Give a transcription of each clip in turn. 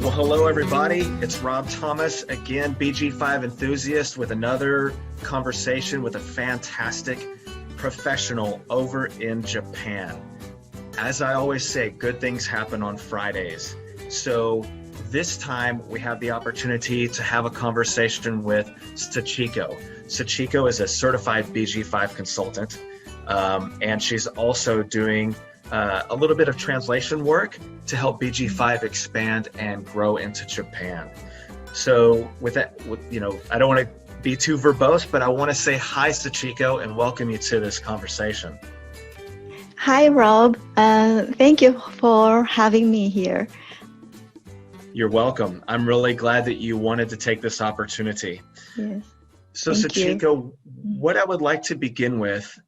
Well, hello, everybody. It's Rob Thomas, again, BG5 enthusiast with another conversation with a fantastic professional over in Japan. As I always say, good things happen on Fridays. So this time we have the opportunity to have a conversation with Sachiko. Sachiko is a certified BG5 consultant, and she's also doing a little bit of translation work to help BG5 expand and grow into Japan. So with that, I don't want to be too verbose, but I want to say hi, Sachiko, and welcome you to this conversation. Hi, Rob. Thank you for having me here. You're welcome. I'm really glad that you wanted to take this opportunity. Yes. So Thank Sachiko, what I would like to begin with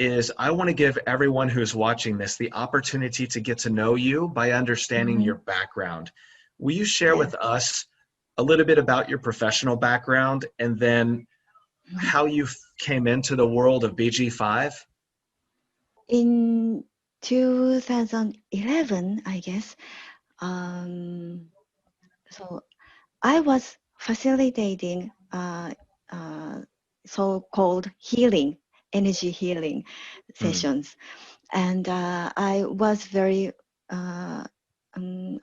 is I want to give everyone who's watching this the opportunity to get to know you by understanding your background. Will you share with us a little bit about your professional background and then how you came into the world of BG5? In 2011, I guess, so I was facilitating so-called energy healing sessions. And I was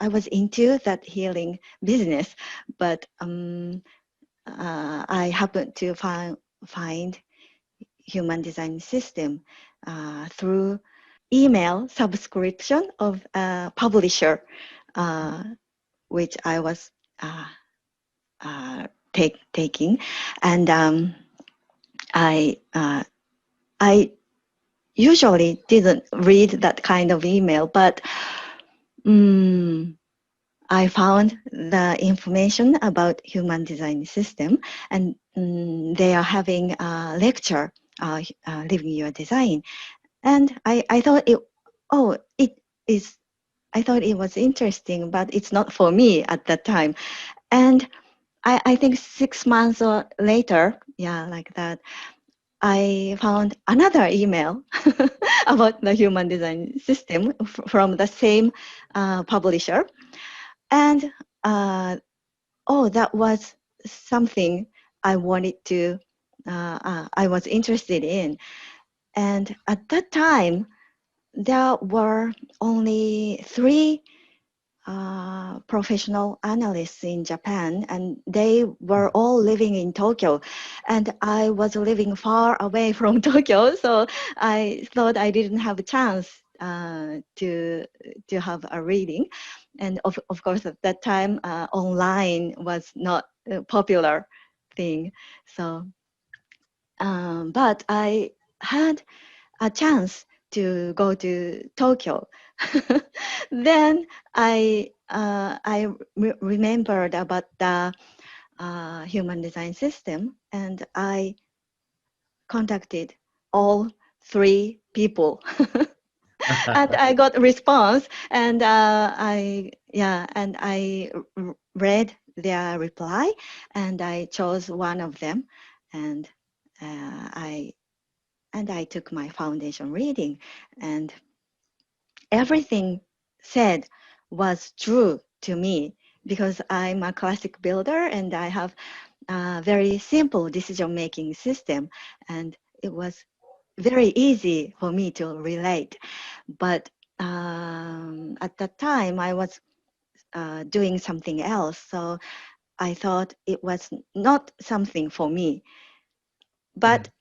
I was into that healing business, but I happened to find human design system through email subscription of a publisher, which I was taking, and I usually didn't read that kind of email, but I found the information about human design system, and they are having a lecture, Living Your Design, and I thought I thought it was interesting, but it's not for me at that time. And I think 6 months or later, like that, I found another email about the human design system from the same publisher. And that was something I wanted to, I was interested in. And at that time, there were only 3 professional analysts in Japan, and they were all living in Tokyo, and I was living far away from Tokyo, so I thought I didn't have a chance to have a reading. And of course at that time online was not a popular thing, so but I had a chance to go to Tokyo. Then I remembered about the human design system, and I contacted all 3 people, and I got a response, and I read their reply, and I chose one of them, and I took my foundation reading, and everything said was true to me because I'm a classic builder and I have a very simple decision-making system, and it was very easy for me to relate. But at that time I was doing something else, so I thought it was not something for me. But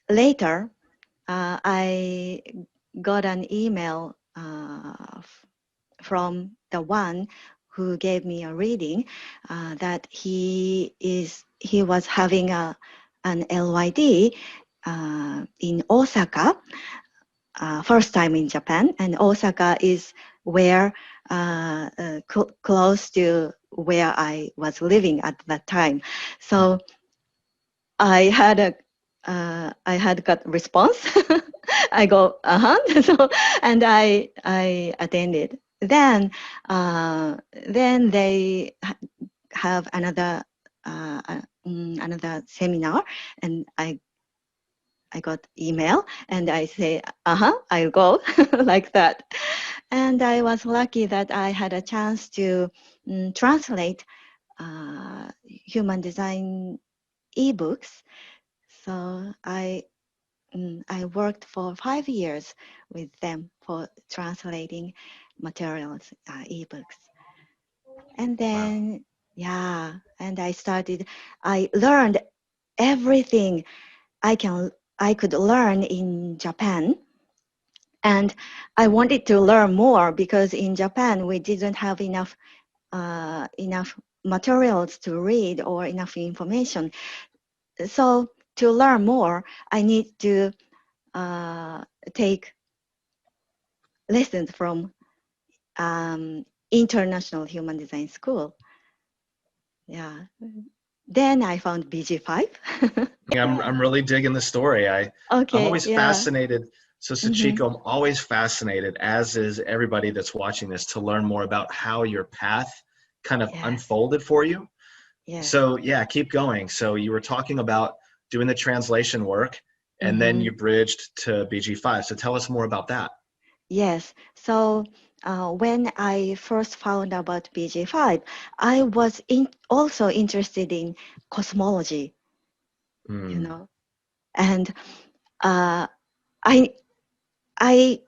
later I got an email from the one who gave me a reading that he was having an LYD in Osaka, first time in Japan, and Osaka is where close to where I was living at that time. So I had got response. I go so, and I attended. Then they have another seminar, and I got email, and I say I'll go like that. And I was lucky that I had a chance to translate human design ebooks. So I worked for 5 years with them for translating materials, ebooks. And then, yeah, and I learned everything I could learn in Japan. And I wanted to learn more because in Japan, we didn't have enough materials to read or enough information. So to learn more, I need to take lessons from International Human Design School. Yeah. Then I found BG5. I'm really digging the story. I'm always fascinated. So Sachiko, I'm always fascinated, as is everybody that's watching this, to learn more about how your path kind of unfolded for you. Yes. So yeah, keep going. So you were talking about doing the translation work, and then you bridged to BG5. So tell us more about that. Yes. So when I first found about BG5, I was also interested in cosmology, you know, and I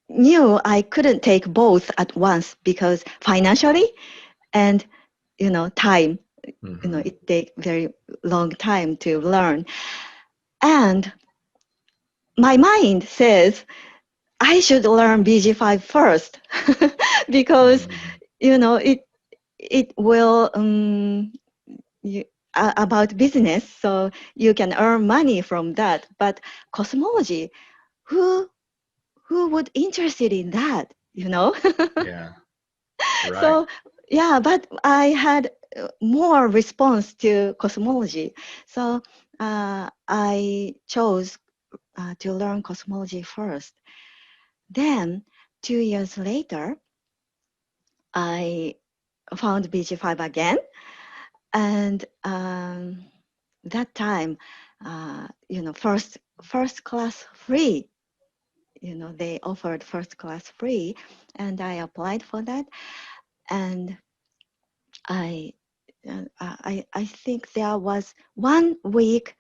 knew I couldn't take both at once because financially and time, it takes very long time to learn. And my mind says I should learn BG5 first because it will about business, so you can earn money from that. But cosmology, who would interested in that? Yeah. Right. So yeah, but I had more response to cosmology, so I chose to learn cosmology first. Then 2 years later, I found BG5 again, and that time, first class free. They offered first class free, and I applied for that. And I think there was 1 week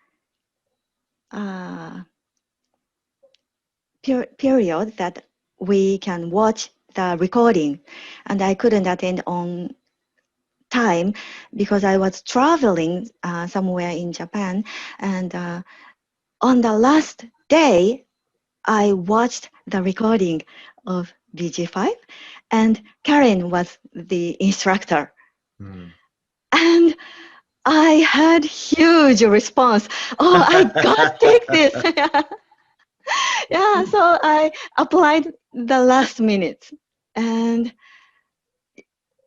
period that we can watch the recording, and I couldn't attend on time because I was traveling somewhere in Japan. And on the last day, I watched the recording of BG5, and Karen was the instructor. And I had huge response. Oh, I got to take this. Yeah, so I applied the last minute. And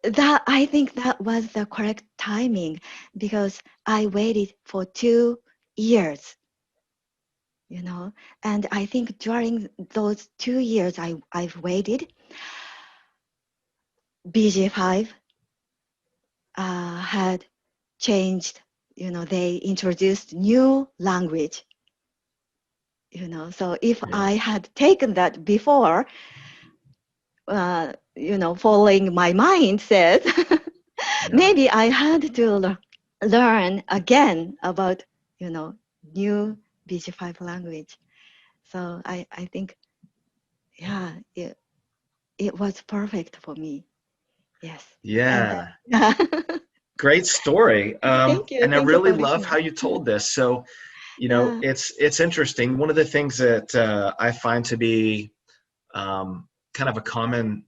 I think that was the correct timing because I waited for 2 years, and I think during those 2 years I've waited, BG5 had changed, they introduced new language, so if I had taken that before, following my mindset, maybe I had to learn again about, new BG5 language. So I think, yeah, it was perfect for me. Yes. Yeah. And, Great story. Thank you. And I Thank you really for love listening. how you told this. So, it's interesting. One of the things that I find to be kind of a common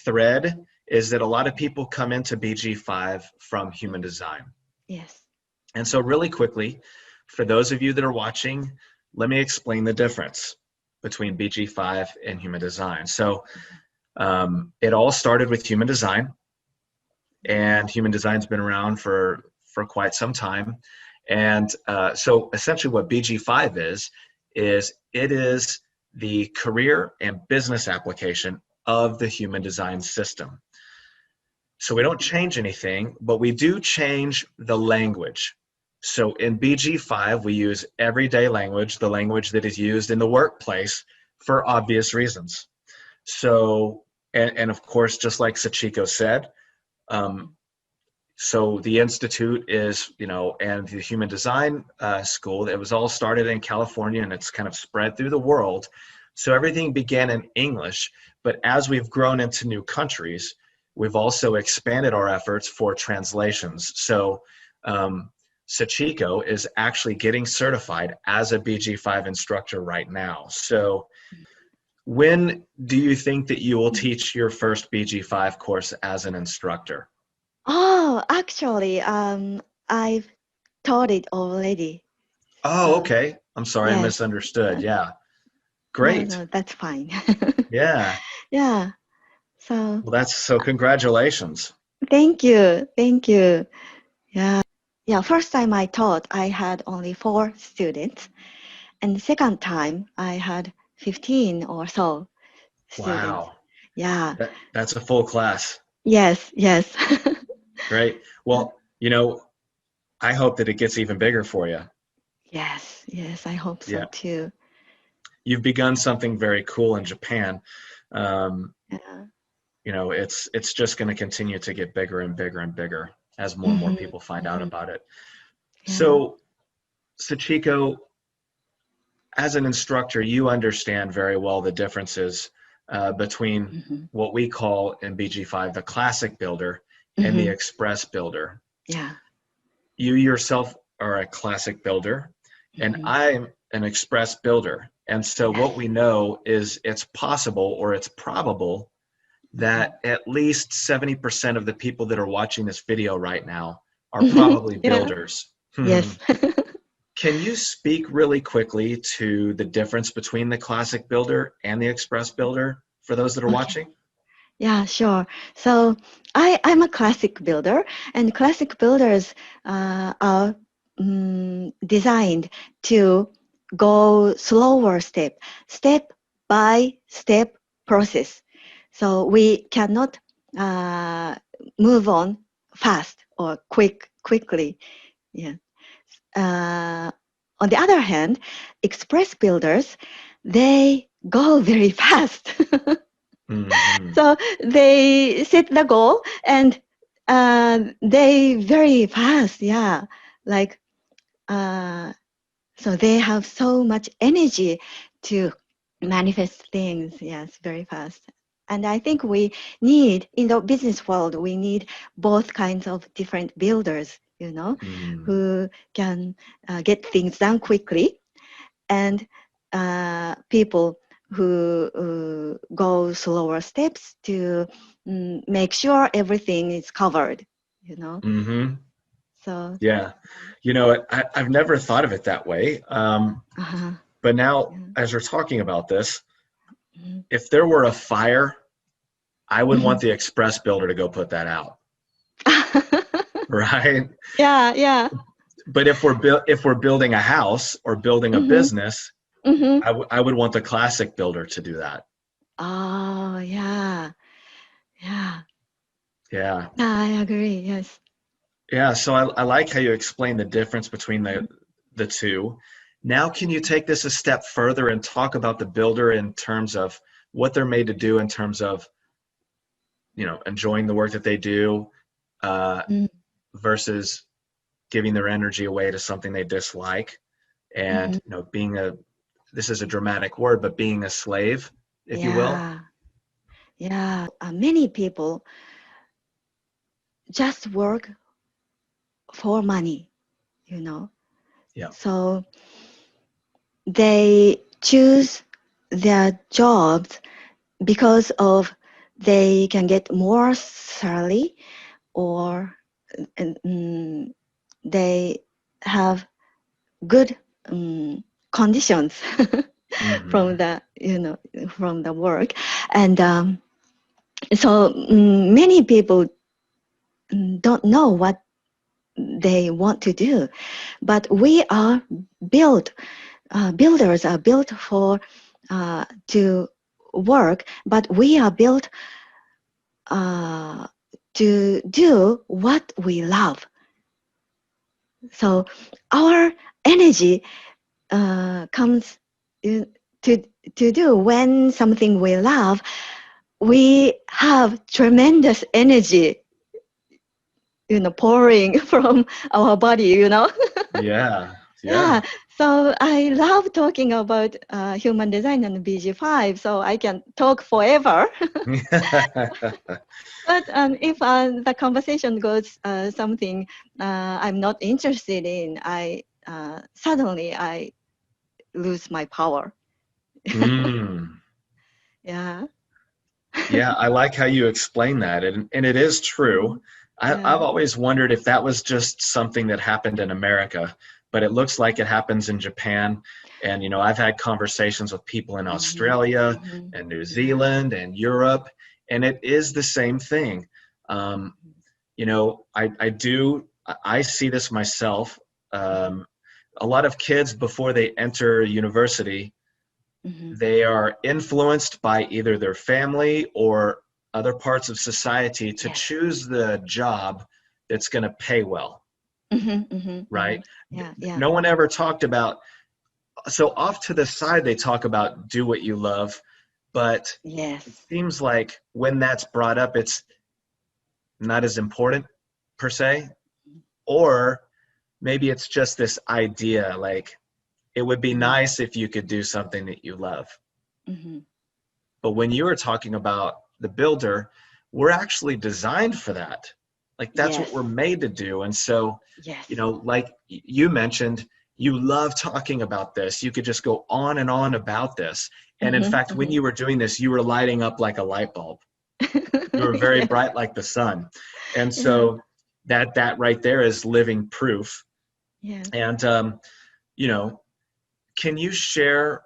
thread is that a lot of people come into BG5 from human design. Yes. And so really quickly, for those of you that are watching, let me explain the difference between BG5 and human design. So it all started with human design, and human design's been around for quite some time. And so essentially what BG5 is it is the career and business application of the human design system. So we don't change anything, but we do change the language. So in BG5, we use everyday language, the language that is used in the workplace for obvious reasons. So and of course, just like Sachiko said, so the Institute is, and the Human Design School, it was all started in California and it's kind of spread through the world. So everything began in English, but as we've grown into new countries, we've also expanded our efforts for translations. So Sachiko is actually getting certified as a BG5 instructor right now. So when do you think that you will teach your first BG5 course as an instructor? Oh, actually, I've taught it already. Oh, okay. I'm sorry, I Yes. misunderstood. Yeah. No, Great. no, that's fine. Yeah. Yeah. So Well, so congratulations. thank you. Thank you. Yeah. Yeah. First time I taught, I had only 4 students. And the second time, I had 15 or so students. Wow. Yeah. That's a full class. Yes. Yes. Great. Well, I hope that it gets even bigger for you. Yes. Yes. I hope so Yeah. too. You've begun something very cool in Japan. Um, Yeah. it's just going to continue to get bigger and bigger and bigger as more and more Mm-hmm. people find out Mm-hmm. about it. Yeah. So, Sachiko, as an instructor, you understand very well the differences between Mm-hmm. what we call in BG5 the classic builder and the Mm-hmm. express builder. Yeah. You yourself are a classic builder, and Mm-hmm. I'm an express builder. And so, Yes. what we know is it's possible or it's probable that at least 70% of the people that are watching this video right now are probably Yeah. builders. Yes. Can you speak really quickly to the difference between the classic builder and the express builder for those that are Okay. watching? Yeah, sure. So I'm a classic builder, and classic builders are designed to go slower step by step process. So we cannot move on fast or quickly. Yeah. On the other hand, express builders, they go very fast. Mm-hmm. So they set the goal and they very fast, yeah. Like so they have so much energy to manifest things, yes, very fast. And I think we need, in the business world, we need both kinds of different builders, Mm. who can get things done quickly, and people who go slower steps to make sure everything is covered, Mm-hmm. So, Yeah. I've never thought of it that way. uh-huh. But now, Yeah. as we're talking about this, Mhm. if there were a fire, I would want Mhm. the express builder to go put that out, right? Yeah, yeah. But if we're building a house or building a Mm-hmm. business, Mm-hmm. I would want the classic builder to do that. Oh, yeah. Yeah. Yeah. Yeah, I agree. Yes. Yeah. So I like how you explain the difference between the two. Now, can you take this a step further and talk about the builder in terms of what they're made to do in terms of, enjoying the work that they do uh, Mm-hmm. versus giving their energy away to something they dislike and, this is a dramatic word, but being a slave, if you will. Yeah. Yeah. Many people just work for money, you know. Yeah. So they choose their jobs because of they can get more salary, or they have good conditions Mm-hmm. from the work, and so many people don't know what they want to do, but we are built builders are built for to work, but we are built to do what we love. So our energy comes to do when something we love. we have tremendous energy, pouring from our body, Yeah. Yeah, so I love talking about human design and BG5, so I can talk forever. But if the conversation goes something I'm not interested in, suddenly I lose my power. Mm. Yeah. Yeah, I like how you explain that, and it is true. Yeah. I've always wondered if that was just something that happened in America, but it looks like it happens in Japan. And I've had conversations with people in Australia and New Yeah. Zealand and Europe, and it is the same thing. Um, I see this myself. A lot of kids before they enter university, they are influenced by either their family or other parts of society to Yes. choose the job that's going to pay well, right? Yeah, yeah. No one ever talked about, so off to the side, they talk about do what you love, but Yes. it seems like when that's brought up, it's not as important per se, or maybe it's just this idea like it would be nice if you could do something that you love. But when you were talking about the builder, we're actually designed for that. Like that's what Yes. we're made to do. And so, Yes. like you mentioned, you love talking about this. You could just go on and on about this. And in fact, when you were doing this, you were lighting up like a light bulb. You were very Yes. bright like the sun. And so that right there is living proof. Yes. And, can you share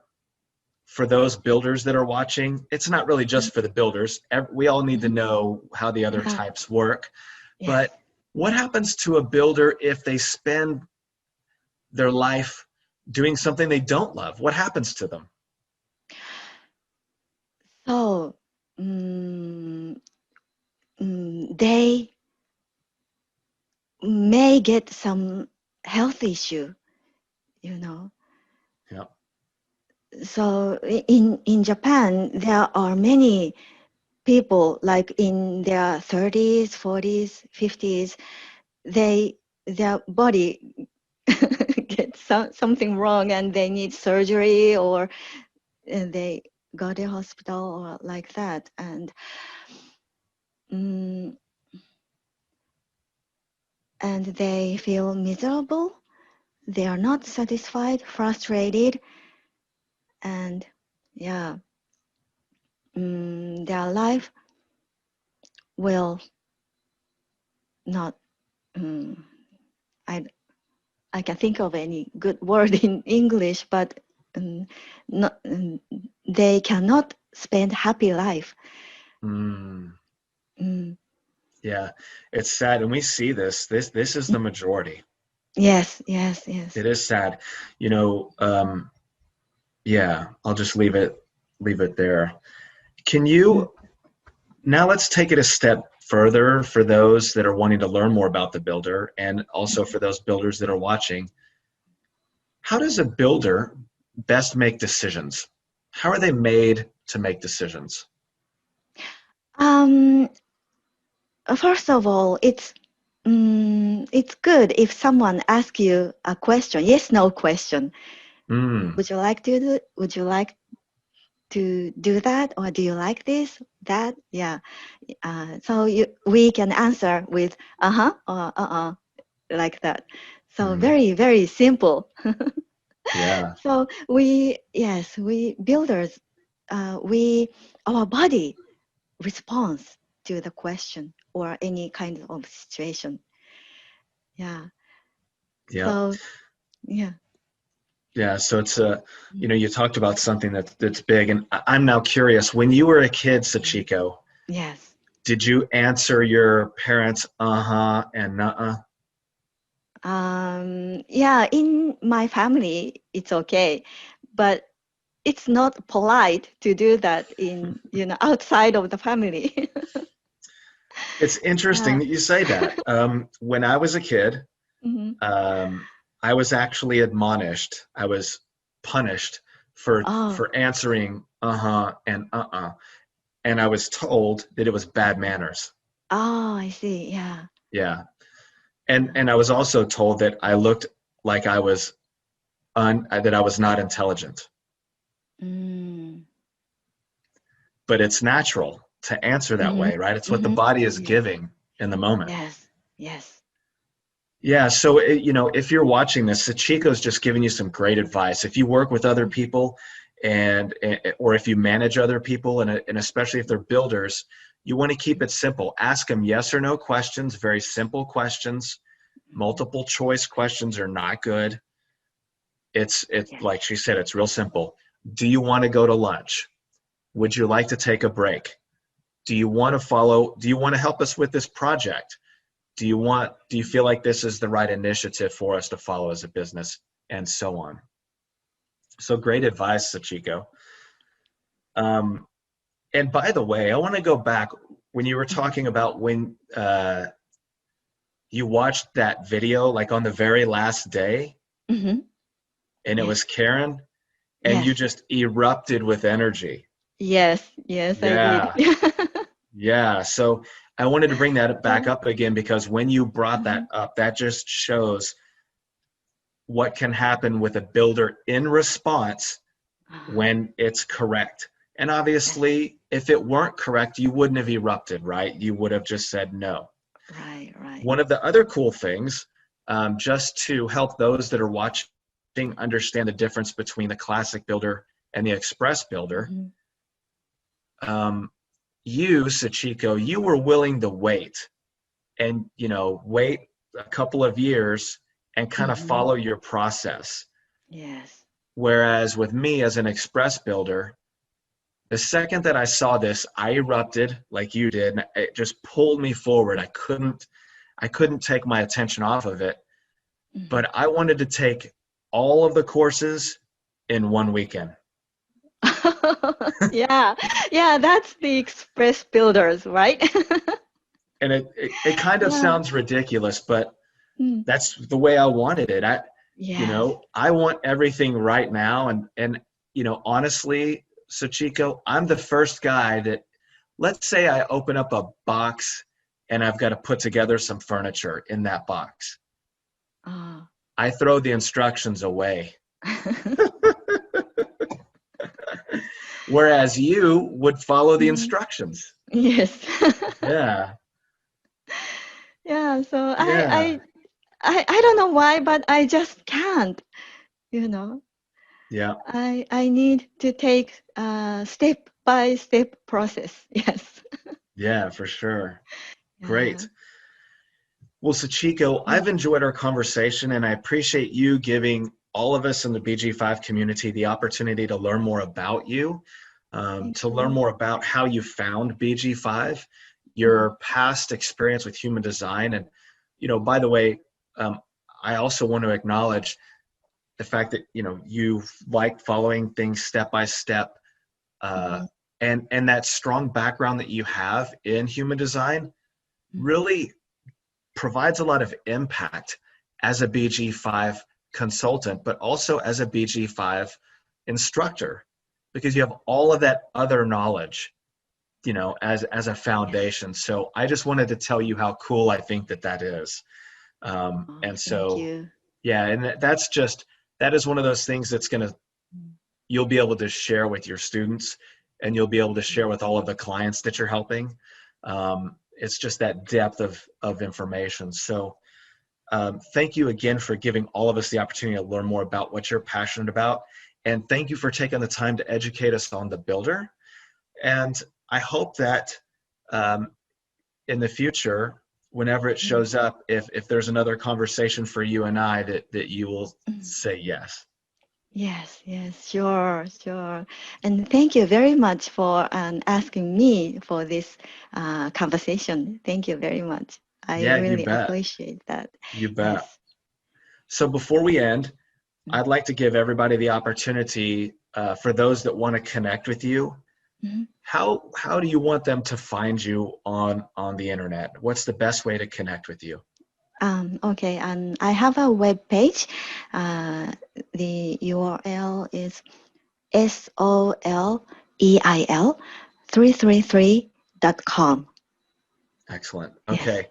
for those builders that are watching? It's not really just for the builders. We all need to know how the other types work. Yes. But what happens to a builder if they spend their life doing something they don't love? What happens to them? So they may get some health issue, Yeah. So in Japan, there are many people like in their 30s, 40s, 50s. Their body gets something wrong and they need surgery, or they go to hospital or like that, and they feel miserable. They are not satisfied, frustrated, and their life will not. I can think of any good word in English, but not, they cannot spend happy life. Yeah, it's sad, and we see this. This is the majority. Yes. It is sad. Yeah, I'll just leave it there. Can you now let's take it a step further for those that are wanting to learn more about the builder, and also for those builders that are watching. How does a builder best make decisions? How are they made to make decisions? First of all, it's good if someone asks you a question, yes/no question. Would you like to do? Would you like to do that, or do you like this, that? Yeah. So we can answer with or like that. So very, very simple. Yeah. So we builders, our body responds to the question or any kind of situation. Yeah. Yeah. So yeah. Yeah, so it's you talked about something that's big, and I'm now curious. When you were a kid, Sachiko, Yes. did you answer your parents and nuh-uh? Yeah, in my family, it's okay, but it's not polite to do that in outside of the family. It's interesting that you say that. When I was a kid, I was actually admonished. I was punished for answering and and I was told that it was bad manners. Oh, I see. Yeah. Yeah. And I was also told that I looked like I was that I was not intelligent. Mm. But it's natural to answer that way, right? It's what the body is Yes. giving in the moment. Yes. Yes. Yeah, so if you're watching this, Sachiko's just giving you some great advice. If you work with other people or if you manage other people and especially if they're builders, you want to keep it simple. Ask them yes or no questions, very simple questions. Multiple choice questions are not good. It's Yes. like she said, it's real simple. Do you want to go to lunch? Would you like to take a break? Do you want to help us with this project? Do you feel like this is the right initiative for us to follow as a business, and so on? So great advice, Sachiko. And by the way, I want to go back when you were talking about when you watched that video, like on the very last day, Mm-hmm. and it Yes. was Karen, and you Yes. just erupted with energy. Yes. Yes, I Yeah. did. Yeah, so I wanted to bring that back up again because when you brought that up, that just shows what can happen with a builder in response when it's correct. And obviously, if it weren't correct, you wouldn't have erupted, right? You would have just said no. Right. Right. One of the other cool things, just to help those that are watching understand the difference between the classic builder and the express builder, you, Sachiko, you were willing to wait and, wait a couple of years and kind of follow your process. Yes. Whereas with me as an express builder, the second that I saw this, I erupted like you did, and it just pulled me forward. I couldn't take my attention off of it, but I wanted to take all of the courses in one weekend. Yeah. Yeah, that's the express builders, right? And it kind of Yeah. sounds ridiculous, but that's the way I wanted it. Yes. I want everything right now. And honestly, Sachiko, I'm the first guy that, let's say I open up a box and I've got to put together some furniture in that box. I throw the instructions away. Whereas you would follow the instructions. Yes. Yeah. Yeah, so Yeah. I don't know why, but I just can't, Yeah. I need to take a step by step process. Yes. Yeah, for sure. Yeah. Great. Well, Sachiko, I've enjoyed our conversation and I appreciate you giving all of us in the BG5 community the opportunity to learn more about you, to learn more about how you found BG5, your past experience with human design. And, by the way, I also want to acknowledge the fact that, you like following things step by step, and that strong background that you have in human design really provides a lot of impact as a BG5 consultant, but also as a BG5 instructor, because you have all of that other knowledge, as a foundation. So I just wanted to tell you how cool I think that is. And so, thank you. yeah, and that is one of those things that's you'll be able to share with your students and you'll be able to share with all of the clients that you're helping. It's just that depth of information. So thank you again for giving all of us the opportunity to learn more about what you're passionate about. And thank you for taking the time to educate us on the builder. And I hope that in the future, whenever it shows up, if there's another conversation for you and I, that you will say yes. Yes, yes, sure, sure. And thank you very much for asking me for this conversation. Thank you very much. I Yeah, you really bet. appreciate that. You bet. Yes. So before we end, I'd like to give everybody the opportunity for those that want to connect with you. How do you want them to find you on the internet? What's the best way to connect with you? Okay, and I have a web page. The URL is soleil 333.com. Excellent. Okay.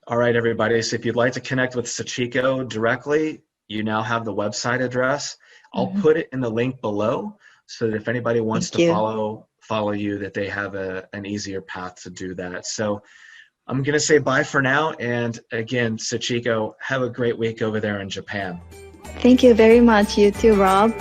All right, everybody. So if you'd like to connect with Sachiko directly, you now have the website address. I'll put it in the link below so that if anybody wants to follow you, that they have an easier path to do that. So I'm going to say bye for now. And again, Sachiko, have a great week over there in Japan. Thank you very much. You too, Rob.